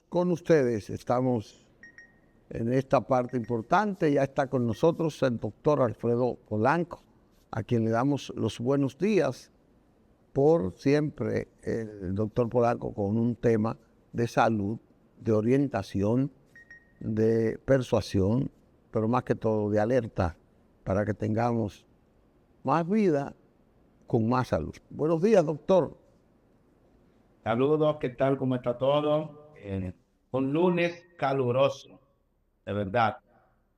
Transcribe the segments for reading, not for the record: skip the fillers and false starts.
con ustedes. Estamos en esta parte importante. Ya está con nosotros el doctor Alfredo Polanco, a quien le damos los buenos días por siempre el doctor Polanco con un tema de salud, de orientación, de persuasión, pero más que todo de alerta para que tengamos más vida con más salud. Buenos días, doctor. Saludos, ¿qué tal? ¿Cómo está todo? Un lunes caluroso, de verdad. Un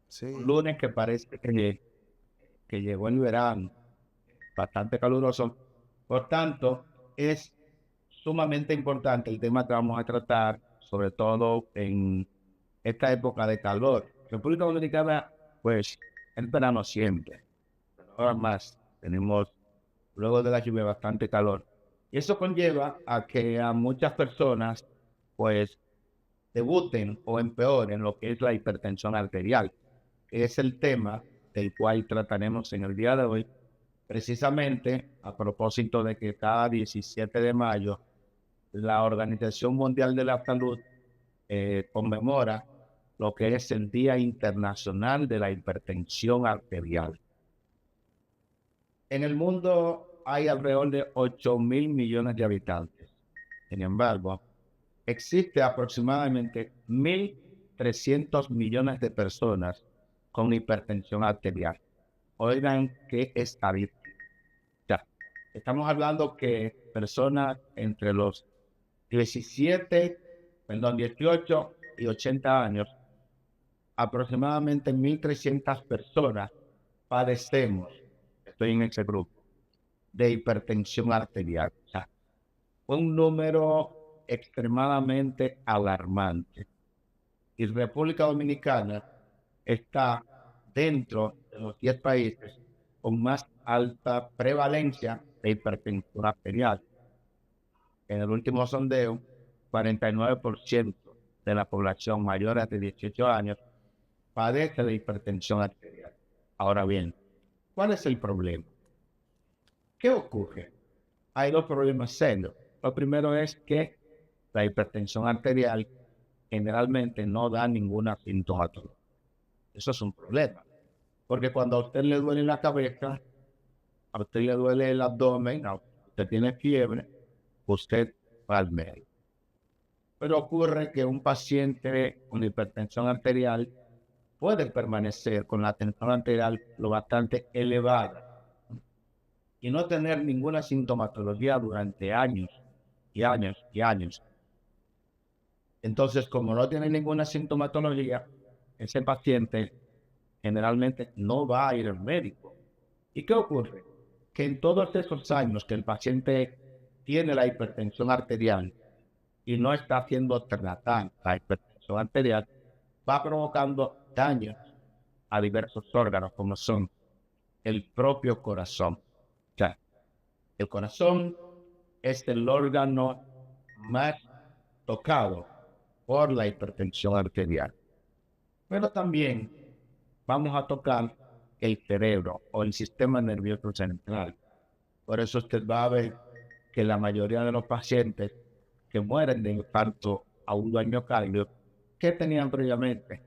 Sí. lunes que parece que llegó el verano, bastante caluroso. Por tanto, es sumamente importante el tema que vamos a tratar, sobre todo en esta época de calor. República Dominicana, pues, es verano siempre. Ahora más, tenemos luego de la lluvia bastante calor. Y eso conlleva a que a muchas personas, pues, debuten o empeoren lo que es la hipertensión arterial, que es el tema del cual trataremos en el día de hoy, precisamente a propósito de que cada 17 de mayo la Organización Mundial de la Salud conmemora lo que es el Día Internacional de la Hipertensión Arterial. En el mundo hay alrededor de 8.000 millones de habitantes. Sin embargo, existe aproximadamente 1.300 millones de personas con hipertensión arterial. Oigan qué estadística. Ya, estamos hablando que personas entre los 18 y 80 años, aproximadamente 1.300 personas padecemos, estoy en ese grupo, de hipertensión arterial. O sea, un número extremadamente alarmante. Y República Dominicana está dentro de los 10 países con más alta prevalencia de hipertensión arterial. En el último sondeo, 49% de la población mayor de 18 años padece de hipertensión arterial. Ahora bien, ¿cuál es el problema? ¿Qué ocurre? Hay dos problemas serios. Lo primero es que la hipertensión arterial generalmente no da ninguna sintomatología. Eso es un problema. Porque cuando a usted le duele la cabeza, a usted le duele el abdomen, a usted tiene fiebre, usted va al médico. Pero ocurre que un paciente con hipertensión arterial puede permanecer con la tensión arterial lo bastante elevada y no tener ninguna sintomatología durante años y años y años. Entonces, como no tiene ninguna sintomatología, ese paciente generalmente no va a ir al médico. ¿Y qué ocurre? Que en todos esos años que el paciente tiene la hipertensión arterial y no está haciendo tratar la hipertensión arterial, va provocando daños a diversos órganos, como son el propio corazón. O sea, el corazón es el órgano más tocado por la hipertensión arterial. Pero también vamos a tocar el cerebro o el sistema nervioso central. Por eso usted va a ver que la mayoría de los pacientes que mueren de infarto agudo al miocardio, que tenían previamente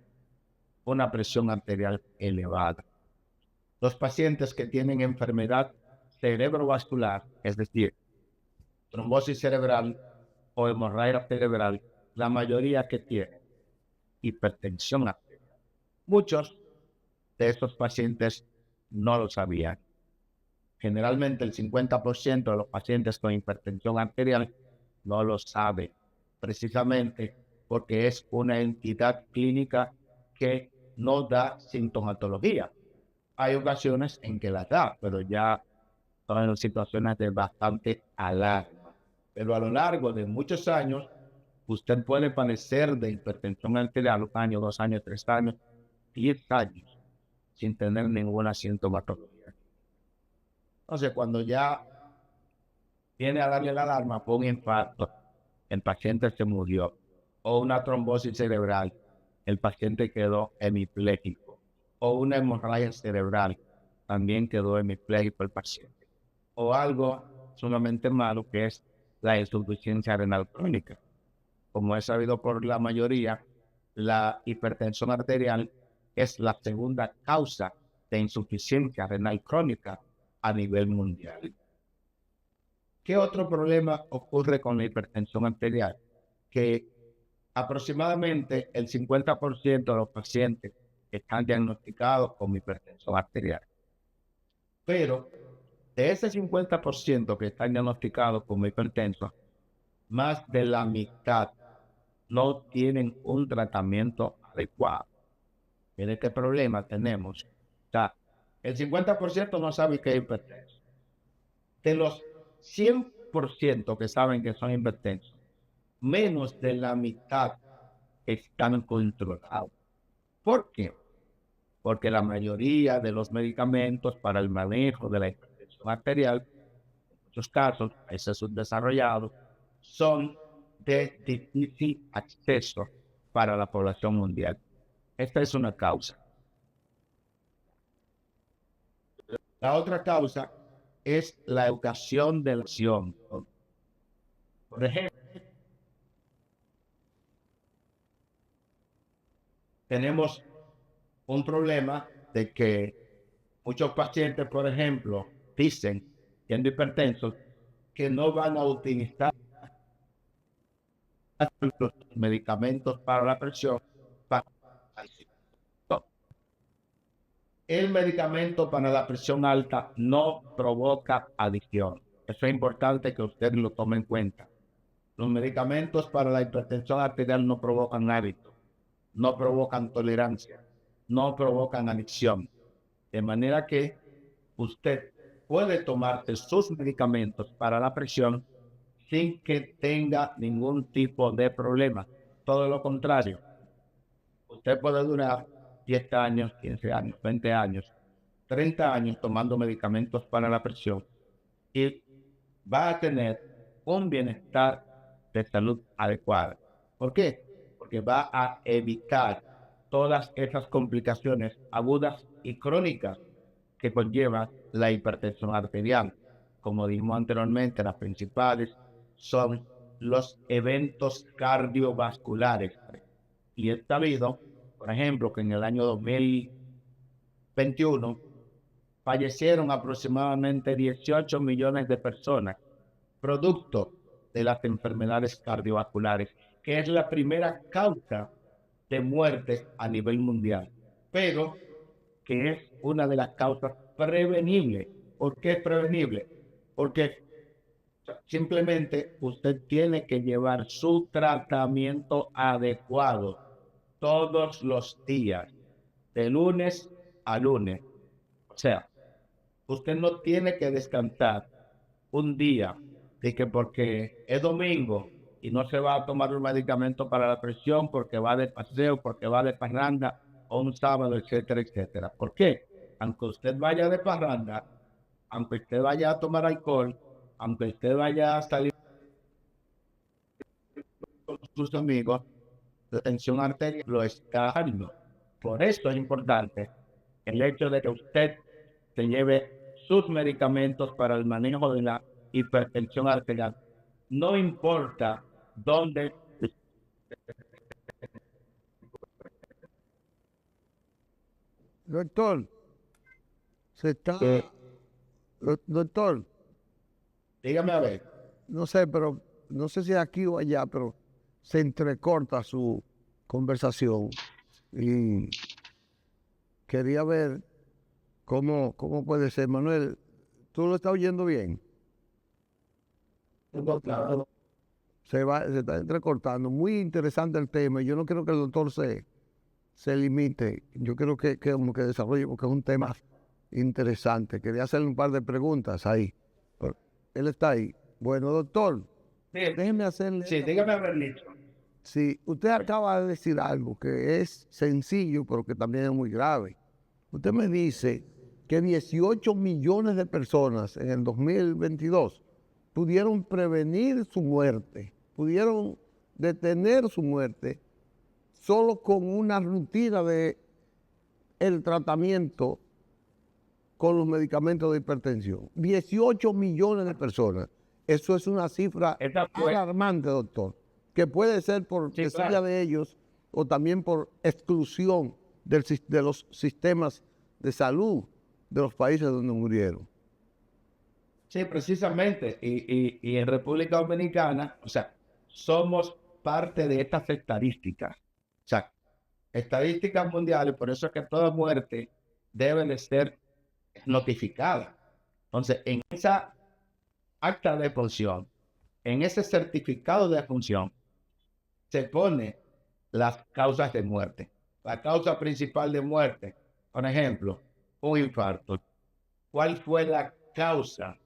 una presión arterial elevada. Los pacientes que tienen enfermedad cerebrovascular, es decir, trombosis cerebral o hemorragia cerebral, la mayoría que tienen hipertensión arterial. Muchos de estos pacientes no lo sabían. Generalmente el 50% de los pacientes con hipertensión arterial no lo sabe, precisamente porque es una entidad clínica que no da sintomatología. Hay ocasiones en que la da, pero ya son en situaciones de bastante alarma. Pero a lo largo de muchos años, usted puede padecer de hipertensión arterial 1 año, 2 años, 3 años, 10 años, sin tener ninguna sintomatología. Entonces, cuando ya viene a darle la alarma por un infarto, el paciente se murió, o una trombosis cerebral, el paciente quedó hemipléjico, o una hemorragia cerebral, también quedó hemipléjico el paciente, o algo sumamente malo que es la insuficiencia renal crónica. como es sabido por la mayoría, la hipertensión arterial es la segunda causa de insuficiencia renal crónica a nivel mundial. ¿Qué otro problema ocurre con la hipertensión arterial? Que aproximadamente el 50% de los pacientes están diagnosticados con hipertensión arterial. Pero de ese 50% que están diagnosticados como hipertensos, más de la mitad no tienen un tratamiento adecuado. Miren qué problema tenemos. O sea, el 50% no sabe que es hipertenso. De los 100% que saben que son hipertensos, menos de la mitad están controlados. ¿Por qué? Porque la mayoría de los medicamentos para el manejo de la hipertensión arterial, en muchos casos, países subdesarrollados, son de difícil acceso para la población mundial. Esta es una causa. La otra causa es la educación de la acción. Por ejemplo, tenemos un problema de que muchos pacientes, por ejemplo, dicen, siendo hipertensos, que no van a utilizar los medicamentos para la presión. El medicamento para la presión alta no provoca adicción. Eso es importante que usted lo tome en cuenta. Los medicamentos para la hipertensión arterial no provocan hábito, no provocan tolerancia, no provocan adicción. De manera que usted puede tomarse sus medicamentos para la presión sin que tenga ningún tipo de problema. Todo lo contrario, usted puede durar 10 años, 15 años, 20 años, 30 años tomando medicamentos para la presión y va a tener un bienestar de salud adecuado. ¿Por qué? Porque va a evitar todas esas complicaciones agudas y crónicas que conlleva la hipertensión arterial. Como dijimos anteriormente, las principales son los eventos cardiovasculares. Y es sabido, por ejemplo, que en el año 2021 fallecieron aproximadamente 18 millones de personas producto de las enfermedades cardiovasculares, que es la primera causa de muerte a nivel mundial, pero que es una de las causas prevenibles. ¿Por qué es prevenible? Porque simplemente usted tiene que llevar su tratamiento adecuado todos los días, de lunes a lunes. O sea, usted no tiene que descansar un día de que porque es domingo y no se va a tomar un medicamento para la presión porque va de paseo, porque va de parranda o un sábado, etcétera, etcétera. ¿Por qué? Aunque usted vaya de parranda, aunque usted vaya a tomar alcohol, aunque usted vaya a salir con sus amigos, la tensión arterial lo está dando. Por eso es importante el hecho de que usted se lleve sus medicamentos para el manejo de la hipertensión arterial. No importa dónde. Doctor, se está... Doctor, Dígame a ver. no sé, pero no sé si aquí o allá, pero se entrecorta su conversación y quería ver cómo puede ser. Manuel, ¿tú lo estás oyendo bien? Claro. Se está entrecortando. Muy interesante el tema. Yo no quiero que el doctor se limite. Yo quiero que como que desarrolle, porque es un tema interesante. Quería hacerle un par de preguntas ahí. Pero él está ahí. Bueno, doctor, Sí, déjeme hacerle... sí, dígame a ver, Licho. Sí, usted acaba de decir algo que es sencillo, pero que también es muy grave. Usted me dice que 18 millones de personas en el 2022 pudieron prevenir su muerte, pudieron detener su muerte solo con una rutina de el tratamiento con los medicamentos de hipertensión. 18 millones de personas. Eso es una cifra Esa fue, alarmante, doctor. que puede ser por Sí, desidia claro. de ellos o también por exclusión de los sistemas de salud de los países donde murieron. Sí, precisamente. Y en República Dominicana, o sea, somos parte de estas estadísticas. O sea, estadísticas mundiales, por eso es que toda muerte debe de ser notificada. Entonces, en esa acta de función, en ese certificado de función, se pone las causas de muerte. La causa principal de muerte, por ejemplo, un infarto. ¿Cuál fue la causa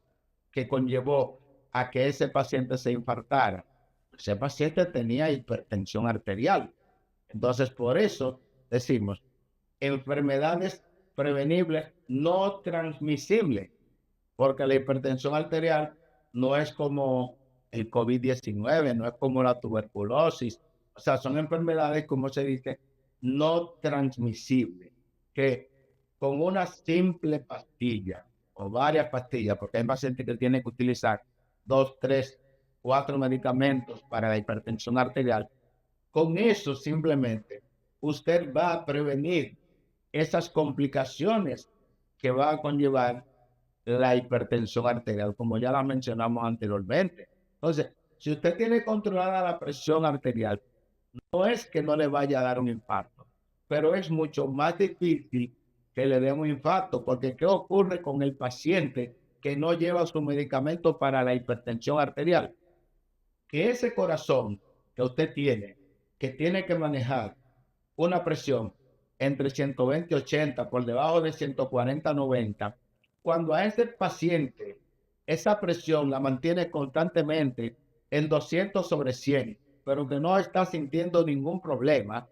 que conllevó a que ese paciente se infartara? Ese paciente tenía hipertensión arterial. Entonces, por eso decimos, enfermedades prevenibles no transmisibles, porque la hipertensión arterial no es como el COVID-19, no es como la tuberculosis. O sea, son enfermedades, como se dice, no transmisibles, que con una simple pastilla o varias pastillas, porque hay pacientes que tienen que utilizar 2, 3, 4 medicamentos para la hipertensión arterial, con eso simplemente usted va a prevenir esas complicaciones que va a conllevar la hipertensión arterial, como ya la mencionamos anteriormente. Entonces, si usted tiene controlada la presión arterial, no es que no le vaya a dar un infarto, pero es mucho más difícil que le dé un infarto, porque ¿qué ocurre con el paciente que no lleva su medicamento para la hipertensión arterial? Que ese corazón que usted tiene, que tiene que manejar una presión entre 120-80, por debajo de 140-90, cuando a ese paciente esa presión la mantiene constantemente en 200/100, pero que no está sintiendo ningún problema,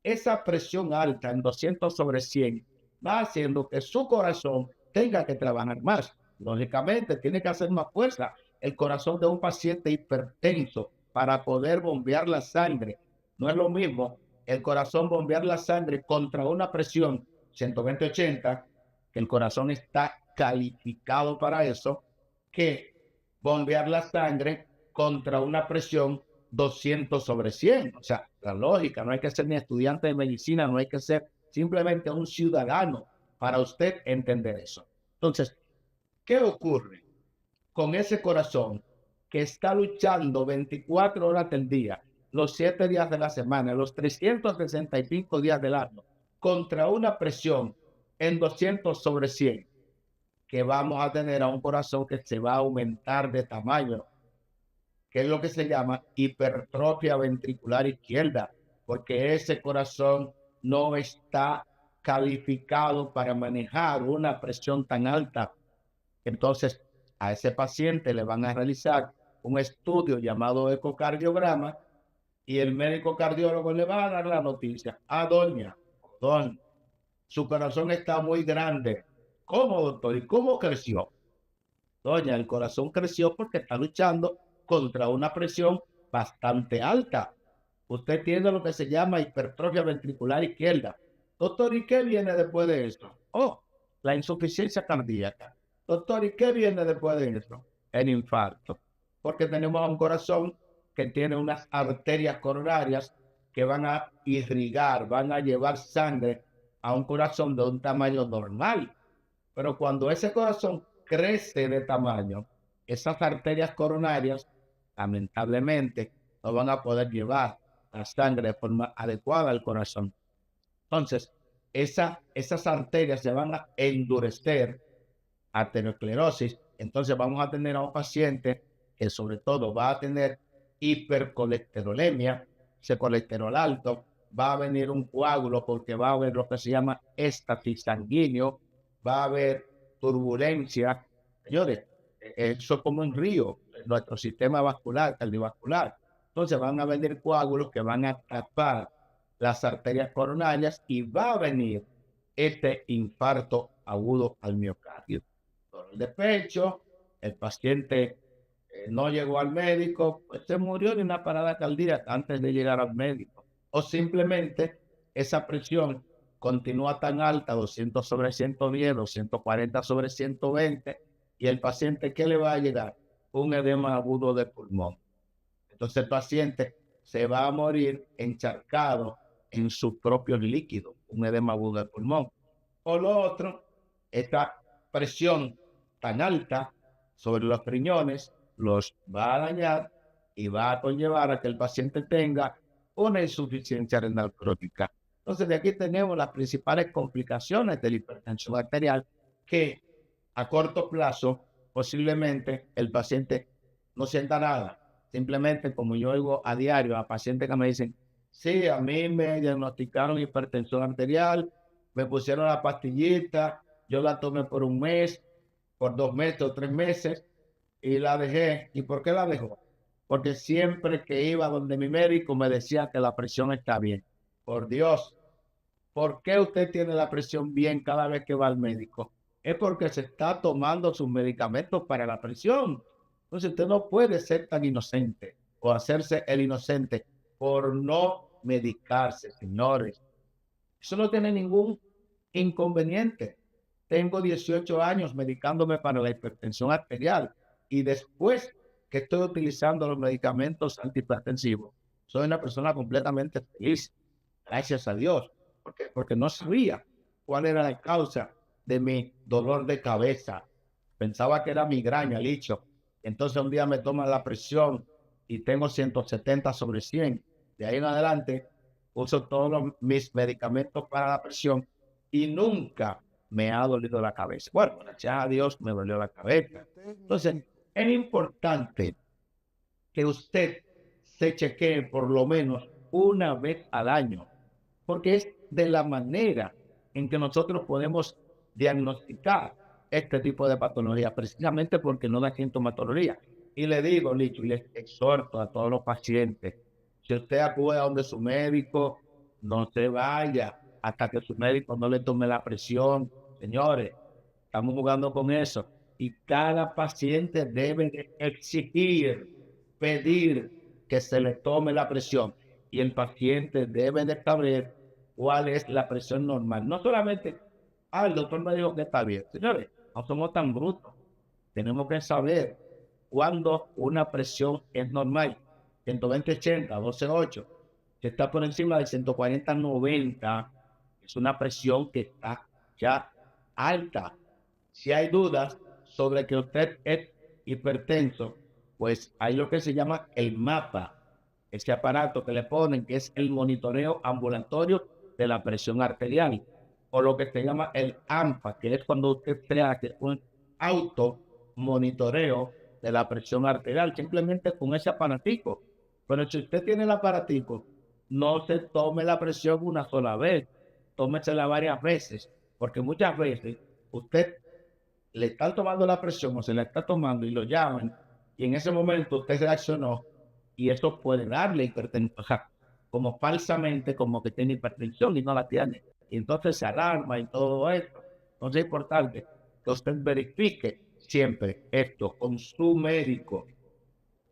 esa presión alta en 200/100 va haciendo que su corazón tenga que trabajar más. Lógicamente, tiene que hacer más fuerza el corazón de un paciente hipertenso para poder bombear la sangre. No es lo mismo el corazón bombear la sangre contra una presión 120/80, que el corazón está calificado para eso, que bombear la sangre contra una presión 200/100. O sea, la lógica, no hay que ser ni estudiante de medicina, no hay que ser simplemente un ciudadano para usted entender eso. Entonces, ¿qué ocurre con ese corazón que está luchando 24 horas del día, los 7 días de la semana, los 365 días del año, contra una presión en 200/100? Que vamos a tener a un corazón que se va a aumentar de tamaño, que es lo que se llama hipertrofia ventricular izquierda, porque ese corazón no está calificado para manejar una presión tan alta. Entonces, a ese paciente le van a realizar un estudio llamado ecocardiograma y el médico cardiólogo le va a dar la noticia: doña, don, su corazón está muy grande. ¿Cómo, doctor? ¿Y cómo creció? Doña, el corazón creció porque está luchando contra una presión bastante alta. Usted tiene lo que se llama hipertrofia ventricular izquierda. Doctor, ¿y qué viene después de esto? Oh, la insuficiencia cardíaca. Doctor, ¿y qué viene después de esto? El infarto. Porque tenemos un corazón que tiene unas arterias coronarias que van a irrigar, van a llevar sangre a un corazón de un tamaño normal. Pero cuando ese corazón crece de tamaño, esas arterias coronarias, lamentablemente, no van a poder llevar la sangre de forma adecuada al corazón. Entonces, esas arterias se van a endurecer, arteriosclerosis. Entonces vamos a tener a un paciente que sobre todo va a tener hipercolesterolemia, ese colesterol alto, va a venir un coágulo porque va a haber lo que se llama éstasis sanguíneo, va a haber turbulencia. Señores, eso es como un río, nuestro sistema vascular, cardiovascular. Entonces van a venir coágulos que van a tapar las arterias coronarias y va a venir este infarto agudo al miocardio. Dolor de pecho, el paciente no llegó al médico, pues se murió de una parada cardíaca antes de llegar al médico. O simplemente esa presión continúa tan alta, 200/110, 240/120, y el paciente, ¿qué le va a llegar? Un edema agudo de pulmón. Entonces el paciente se va a morir encharcado en sus propios líquidos, un edema agudo del pulmón. O lo otro, esta presión tan alta sobre los riñones los va a dañar y va a conllevar a que el paciente tenga una insuficiencia renal crónica. Entonces, de aquí tenemos las principales complicaciones de la hipertensión arterial que a corto plazo posiblemente el paciente no sienta nada. Simplemente, como yo oigo a diario a pacientes que me dicen, sí, a mí me diagnosticaron hipertensión arterial, me pusieron la pastillita, yo la tomé por un mes, por 2 meses o 3 meses y la dejé. ¿Y por qué la dejó? Porque siempre que iba donde mi médico me decía que la presión está bien. Por Dios, ¿por qué usted tiene la presión bien cada vez que va al médico? Es porque se está tomando sus medicamentos para la presión. Entonces usted no puede ser tan inocente o hacerse el inocente por no medicarse, señores. Eso no tiene ningún inconveniente. Tengo 18 años medicándome para la hipertensión arterial y después que estoy utilizando los medicamentos antihipertensivos, soy una persona completamente feliz. Gracias a Dios. ¿Por qué? Porque no sabía cuál era la causa de mi dolor de cabeza. Pensaba que era migraña, licho. Entonces un día me toman la presión y tengo 170/100. De ahí en adelante uso todos mis medicamentos para la presión y nunca me ha dolido la cabeza. Bueno, gracias a Dios me dolió la cabeza. Entonces, es importante que usted se chequee por lo menos una vez al año, porque es de la manera en que nosotros podemos diagnosticar este tipo de patología, precisamente porque no da sintomatología. Y le digo, Licho, y les exhorto a todos los pacientes, si usted acude a donde su médico, no se vaya hasta que su médico no le tome la presión. Señores, estamos jugando con eso. Y cada paciente debe de exigir, pedir que se le tome la presión. Y el paciente debe de saber cuál es la presión normal. No solamente, el doctor me dijo que está bien. Señores, no somos tan brutos. Tenemos que saber cuándo una presión es normal. 120/80, 12/8. Si está por encima de 140/90, es una presión que está ya alta. Si hay dudas sobre que usted es hipertenso, pues hay lo que se llama el mapa, ese aparato que le ponen, que es el monitoreo ambulatorio de la presión arterial, o lo que se llama el AMPA, que es cuando usted se hace un automonitoreo de la presión arterial, simplemente con ese aparatico. Pero si usted tiene el aparatico, no se tome la presión una sola vez, tómesela varias veces, porque muchas veces usted le están tomando la presión o se la está tomando y lo llaman y en ese momento usted reaccionó y eso puede darle hipertensión, o sea, como falsamente como que tiene hipertensión y no la tiene. Y entonces se alarma y todo esto. Entonces es importante que usted verifique siempre esto con su médico.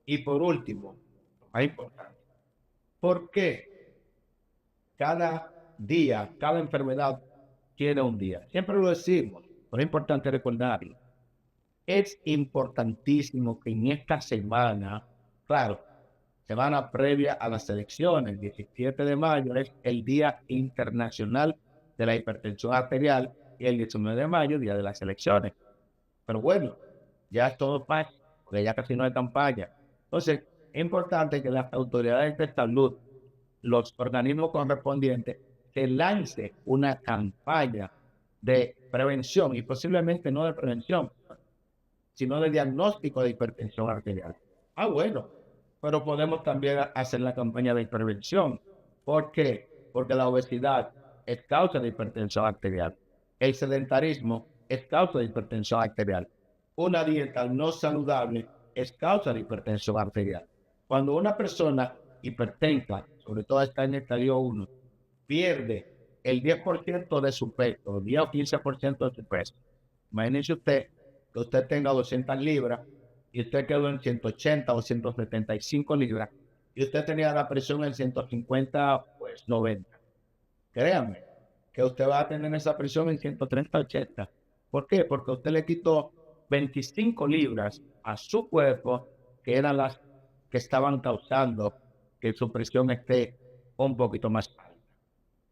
Y por último, más importante, ¿por qué cada día, cada enfermedad tiene un día? Siempre lo decimos, pero es importante recordarlo. Es importantísimo que en esta semana, claro, semana previa a las elecciones, el 17 de mayo es el Día Internacional de la Hipertensión Arterial y el 19 de mayo, Día de las Elecciones. Pero bueno, ya es todo paz, porque ya casi no hay campaña. Entonces, es importante que las autoridades de salud, los organismos correspondientes, se lance una campaña de prevención, y posiblemente no de prevención, sino de diagnóstico de hipertensión arterial. Bueno, pero podemos también hacer la campaña de prevención. ¿Por qué? Porque la obesidad es causa de hipertensión arterial. El sedentarismo es causa de hipertensión arterial. Una dieta no saludable es causa de hipertensión arterial. Cuando una persona hipertensa, sobre todo está en estadio 1, pierde el 10% de su peso, 10 o 15% de su peso. Imagínese usted que usted tenga 200 libras y usted quedó en 180 o 175 libras y usted tenía la presión en 150, pues 90. Créame que usted va a tener esa presión en 130/80. ¿Por qué? Porque usted le quitó 25 libras a su cuerpo, que eran las que estaban causando que su presión esté un poquito más alta.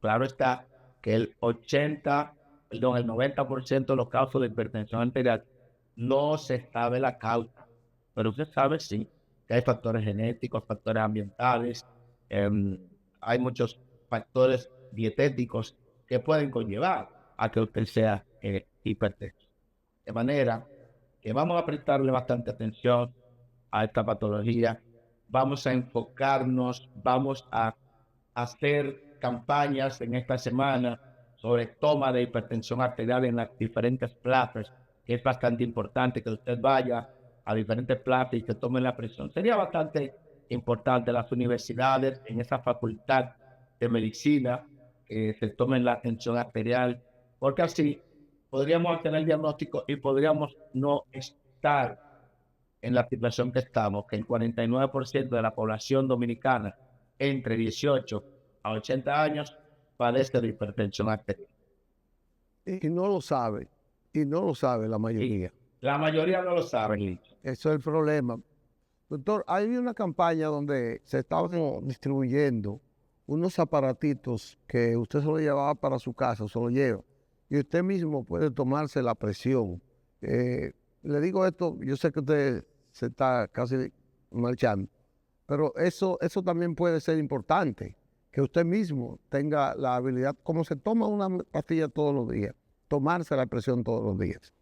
Claro está que el 90% de los casos de hipertensión arterial no se sabe la causa, pero usted sabe sí que hay factores genéticos, factores ambientales, hay muchos factores dietéticos que pueden conllevar a que usted sea hipertenso. De manera que vamos a prestarle bastante atención a esta patología, vamos a enfocarnos, vamos a hacer campañas en esta semana sobre toma de hipertensión arterial en las diferentes plazas, que es bastante importante que usted vaya a diferentes plazas y que tome la presión. Sería bastante importante las universidades en esa facultad de medicina que se tomen la tensión arterial, porque así podríamos hacer el diagnóstico y podríamos no estar en la situación que estamos, que el 49% de la población dominicana entre 18 a 80 años padece de hipertensión arterial. Y no lo sabe, la mayoría. Y la mayoría no lo sabe. Eso es el problema. Doctor, hay una campaña donde se estaban distribuyendo unos aparatitos que usted se lo llevaba para su casa, se lo lleva, y usted mismo puede tomarse la presión. Le digo esto, yo sé que usted se está casi marchando, pero eso también puede ser importante, que usted mismo tenga la habilidad, como se toma una pastilla todos los días, tomarse la presión todos los días.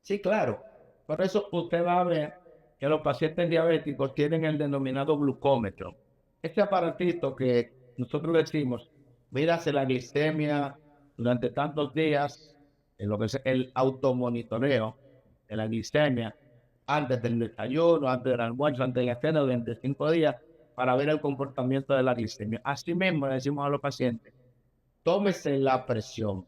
Sí, claro. Por eso usted va a ver que los pacientes diabéticos tienen el denominado glucómetro. Este aparatito que nosotros decimos, mírase la glicemia durante tantos días, en lo que es el automonitoreo de la glicemia, antes del desayuno, antes del almuerzo, antes de la cena, durante 5 días, para ver el comportamiento de la glicemia. Así mismo le decimos a los pacientes, tómese la presión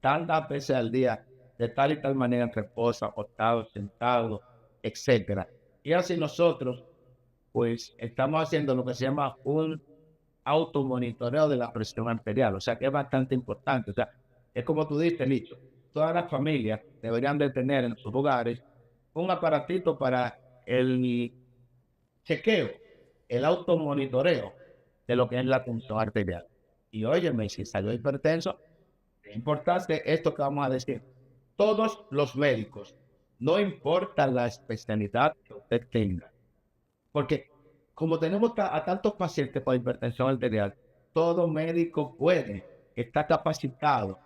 tantas veces al día, de tal y tal manera, en reposo, acostado, sentado, etcétera. Y así nosotros, pues, estamos haciendo lo que se llama un automonitoreo de la presión arterial, o sea, que es bastante importante. O sea, es como tú dices, Licho, todas las familias deberían de tener en sus hogares un aparatito para el chequeo, el automonitoreo de lo que es la tensión arterial. Y óyeme, si salió hipertenso, es importante esto que vamos a decir. Todos los médicos, no importa la especialidad que usted tenga, porque como tenemos a tantos pacientes con hipertensión arterial, todo médico está capacitado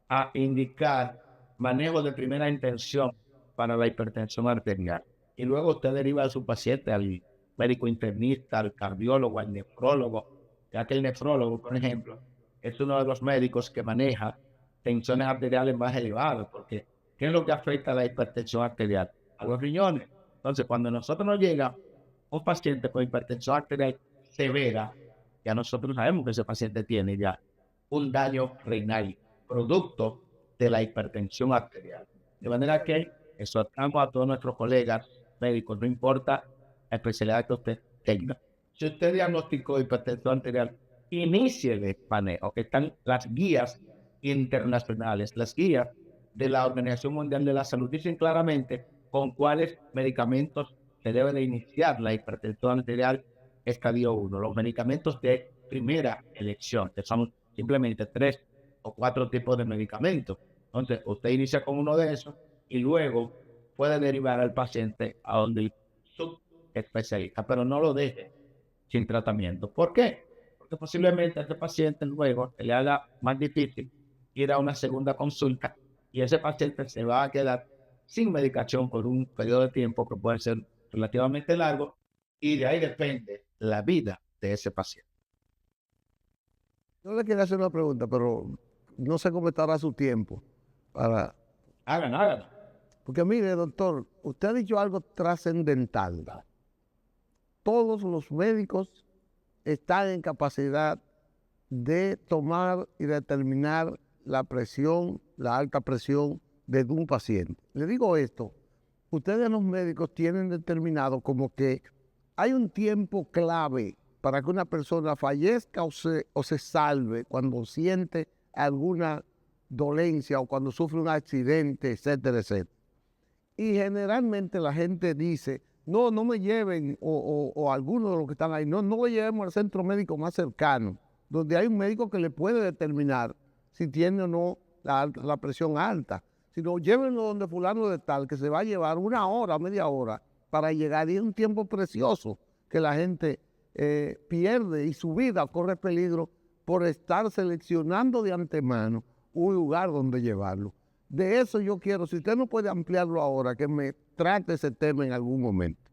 a indicar manejo de primera intención para la hipertensión arterial. Y luego usted deriva a su paciente al médico internista, al cardiólogo, al nefrólogo, ya que el nefrólogo, por ejemplo, es uno de los médicos que maneja tensiones arteriales más elevadas, porque ¿qué es lo que afecta a la hipertensión arterial? A los riñones. Entonces, cuando nosotros nos llega un paciente con hipertensión arterial severa, ya nosotros sabemos que ese paciente tiene ya un daño renal, producto de la hipertensión arterial. De manera que exhortamos a todos nuestros colegas médicos, no importa la especialidad que usted tenga. Si usted diagnosticó hipertensión arterial, inicie el manejo, que están las guías internacionales, las guías de la Organización Mundial de la Salud, dicen claramente con cuáles medicamentos se debe de iniciar la hipertensión arterial estadio 1. Los medicamentos de primera elección, que son simplemente 3 o 4 tipos de medicamentos. Entonces, usted inicia con uno de esos y luego puede derivar al paciente a donde su especialista, pero no lo deje sin tratamiento. ¿Por qué? Porque posiblemente a este paciente luego se le haga más difícil ir a una segunda consulta y ese paciente se va a quedar sin medicación por un periodo de tiempo que puede ser relativamente largo y de ahí depende la vida de ese paciente. Yo le quería hacer una pregunta, pero no sé cómo estará su tiempo para... Hagan. Porque mire, doctor, usted ha dicho algo trascendental. Todos los médicos están en capacidad de tomar y determinar la presión, la alta presión de un paciente. Le digo esto, ustedes los médicos tienen determinado como que hay un tiempo clave para que una persona fallezca o se salve cuando siente alguna dolencia o cuando sufre un accidente, etcétera, etcétera. Y generalmente la gente dice, no me lleven, o algunos de los que están ahí, no lo llevemos al centro médico más cercano, donde hay un médico que le puede determinar si tiene o no la presión alta, sino llévenlo donde fulano de tal, que se va a llevar 1 hora, media hora, para llegar, y es un tiempo precioso que la gente pierde y su vida corre peligro por estar seleccionando de antemano un lugar donde llevarlo. De eso yo quiero, si usted no puede ampliarlo ahora, que me trate ese tema en algún momento.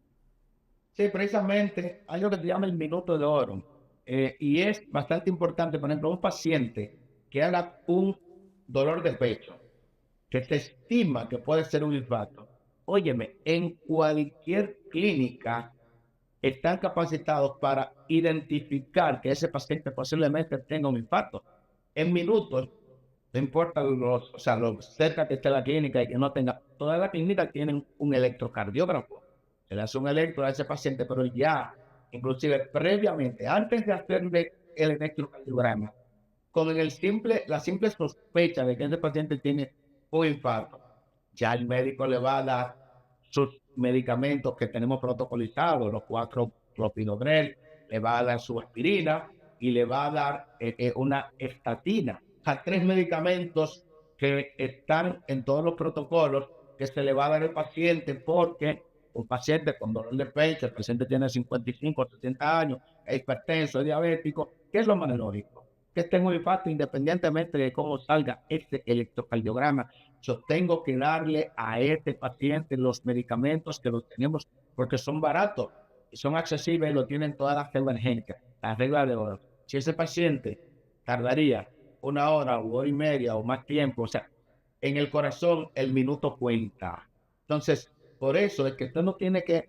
Sí, precisamente hay lo que se llama el minuto de oro. Y es bastante importante, por ejemplo, un paciente que haga un dolor de pecho, que se estima que puede ser un infarto. Óyeme, en cualquier clínica están capacitados para identificar que ese paciente posiblemente tenga un infarto. En minutos, no importa lo cerca que esté la clínica y que no tenga, todas las clínicas tienen un electrocardiógrafo. Se le hace un electro a ese paciente, pero ya, inclusive previamente, antes de hacerle el electrocardiograma, con la simple sospecha de que ese paciente tiene un infarto, ya el médico le va a dar sus medicamentos que tenemos protocolizados, los 4 clopidogrel, le va a dar su aspirina y le va a dar una estatina. O sea, 3 medicamentos que están en todos los protocolos que se le va a dar al paciente porque un paciente con dolor de pecho, el paciente tiene 55 o 60 años, es hipertenso, es diabético, ¿qué es lo más lógico? Que tengo un infarto independientemente de cómo salga este electrocardiograma. Yo tengo que darle a este paciente los medicamentos que los tenemos porque son baratos y son accesibles y lo tienen todas las emergencias, las reglas de oro. Si ese paciente tardaría 1 hora u hora y media o más tiempo, o sea, en el corazón el minuto cuenta. Entonces, por eso es que usted no tiene que,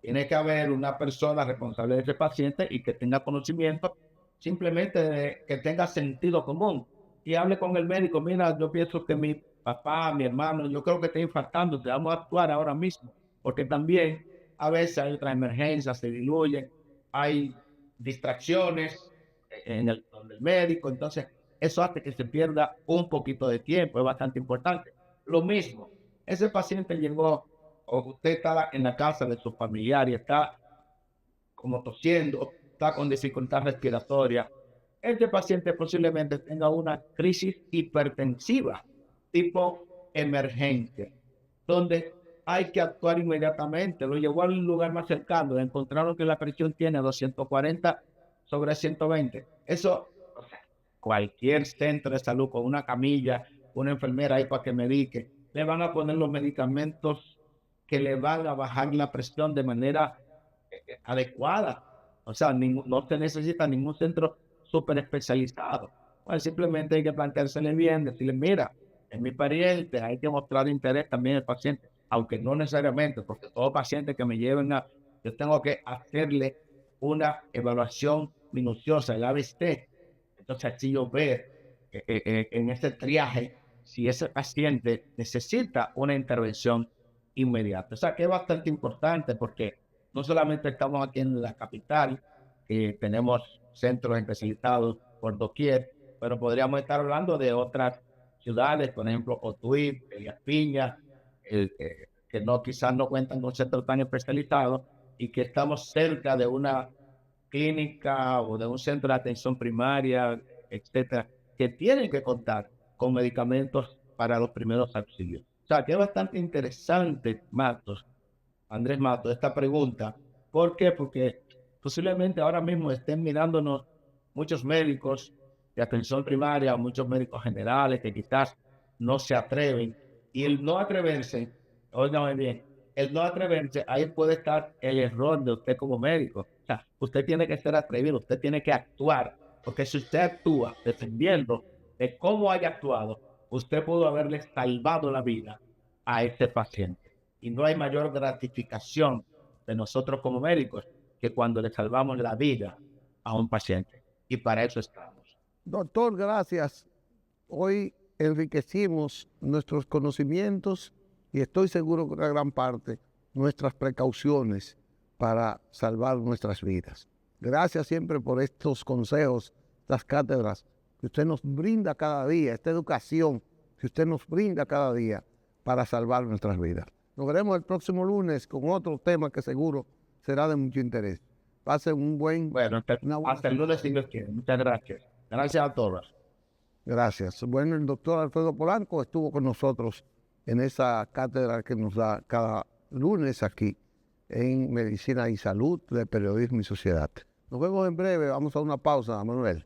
tiene que haber una persona responsable de ese paciente y que tenga conocimiento, simplemente que tenga sentido común y hable con el médico. Mira, yo pienso que mi papá, mi hermano, yo creo que está infartando, te vamos a actuar ahora mismo, porque también a veces hay otras emergencias, se diluyen, hay distracciones donde el médico, entonces eso hace que se pierda un poquito de tiempo, es bastante importante. Lo mismo, ese paciente llegó, o usted está en la casa de su familiar y está como tosiendo, está con dificultad respiratoria, este paciente posiblemente tenga una crisis hipertensiva tipo emergente, donde hay que actuar inmediatamente. Lo llevó al lugar más cercano, encontraron que la presión tiene 240/120. Eso, o sea, cualquier centro de salud con una camilla, una enfermera ahí para que medique, le van a poner los medicamentos que le van a bajar la presión de manera adecuada. O sea, no se necesita ningún centro súper especializado. Pues simplemente hay que planteársele bien, decirle, mira, es mi pariente, hay que mostrar interés también al paciente, aunque no necesariamente, porque todo paciente que me lleven yo tengo que hacerle una evaluación minuciosa, el ABC. Entonces, así yo veo en ese triaje si ese paciente necesita una intervención inmediata. O sea, que es bastante importante porque no solamente estamos aquí en la capital, tenemos centros especializados por doquier, pero podríamos estar hablando de otras ciudades, por ejemplo, Cotuí, Elías Piña, que no, quizás no cuentan con centros tan especializados y que estamos cerca de una clínica o de un centro de atención primaria, etcétera, que tienen que contar con medicamentos para los primeros auxilios. O sea, que es bastante interesante, Andrés Matos, esta pregunta. ¿Por qué? Porque posiblemente ahora mismo estén mirándonos muchos médicos de atención primaria, muchos médicos generales que quizás no se atreven. Y el no atreverse, óigame bien, el no atreverse, ahí puede estar el error de usted como médico. O sea, usted tiene que ser atrevido, usted tiene que actuar, porque si usted actúa dependiendo de cómo haya actuado, usted pudo haberle salvado la vida a ese paciente. Y no hay mayor gratificación de nosotros como médicos que cuando le salvamos la vida a un paciente. Y para eso estamos. Doctor, gracias. Hoy enriquecimos nuestros conocimientos y estoy seguro que una gran parte nuestras precauciones para salvar nuestras vidas. Gracias siempre por estos consejos, estas cátedras que usted nos brinda cada día, esta educación que usted nos brinda cada día para salvar nuestras vidas. Nos veremos el próximo lunes con otro tema que seguro será de mucho interés. Pasen un buen... Bueno, hasta el lunes si Dios quiere. Muchas gracias. Gracias a todos. Gracias. Bueno, el doctor Alfredo Polanco estuvo con nosotros en esa cátedra que nos da cada lunes aquí en Medicina y Salud de Periodismo y Sociedad. Nos vemos en breve. Vamos a una pausa, Manuel.